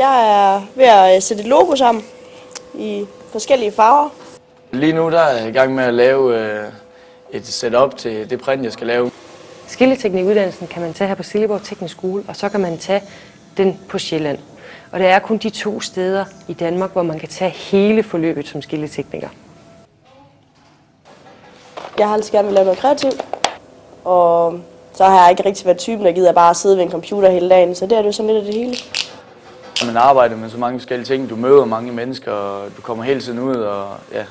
Jeg er ved at sætte et logo sammen i forskellige farver. Lige nu der er jeg i gang med at lave et setup til det print, jeg skal lave. Skilleteknikuddannelsen kan man tage her på Silkeborg Teknisk Skole, og så kan man tage den på Sjælland. Og der er kun de 2 steder i Danmark, hvor man kan tage hele forløbet som skilletekniker. Jeg har altid gerne vil lave noget kreativt, og så har jeg ikke rigtig været typen, der gider bare at sidde ved en computer hele dagen, så det er jo sådan lidt af det hele. Man arbejder med så mange forskellige ting, du møder mange mennesker, og du kommer hele tiden ud, og ja,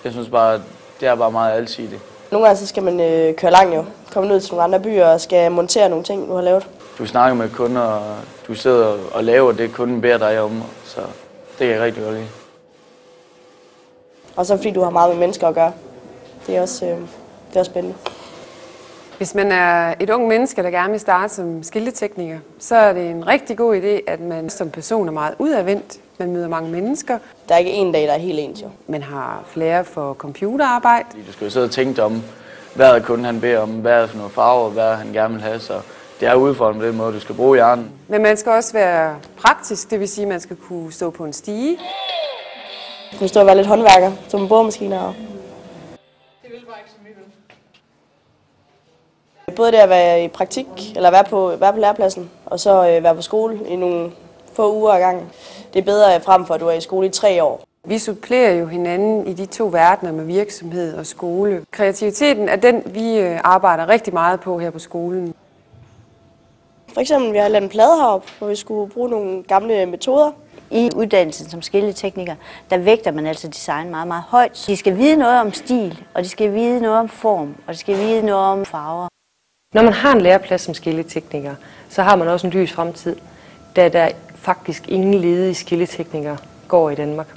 jeg synes bare, det er bare meget alsidigt. Nogle gange så skal man køre langt jo, komme ud til nogle andre byer og skal montere nogle ting, du har lavet. Du snakker med kunder, og du sidder og laver det, kunden beder dig om, så det kan jeg rigtig godt lide. Og så fordi du har meget med mennesker at gøre, det er også spændende. Hvis man er et ung menneske, der gerne vil starte som skilletekniker, så er det en rigtig god idé, at man som person er meget udadvendt. Man møder mange mennesker. Der er ikke en dag, der er helt ens jo. Man har flere for computerarbejde. Du skal jo sidde og tænke om, hvad er kunden han beder om, hvad er det for nogle farver, hvad er han gerne vil have, så det er udfordrende på den måde, du skal bruge hjernen. Men man skal også være praktisk, det vil sige, at man skal kunne stå på en stige. Du kan stå og være lidt håndværker, som en boremaskiner. Det vil bare ikke som vi vil. Både det at være i praktik, eller være på lærepladsen, og så være på skole i nogle få uger ad gangen. Det er bedre frem for, at du er i skole i 3 år. Vi supplerer jo hinanden i de 2 verdener med virksomhed og skole. Kreativiteten er den, vi arbejder rigtig meget på her på skolen. For eksempel, vi har lavet en plade heroppe, hvor vi skulle bruge nogle gamle metoder. I uddannelsen som skilletekniker, der vægter man altså design meget, meget højt. De skal vide noget om stil, og de skal vide noget om form, og de skal vide noget om farver. Når man har en læreplads som skilletekniker, så har man også en lys fremtid, da der faktisk ingen ledige skilleteknikere går i Danmark.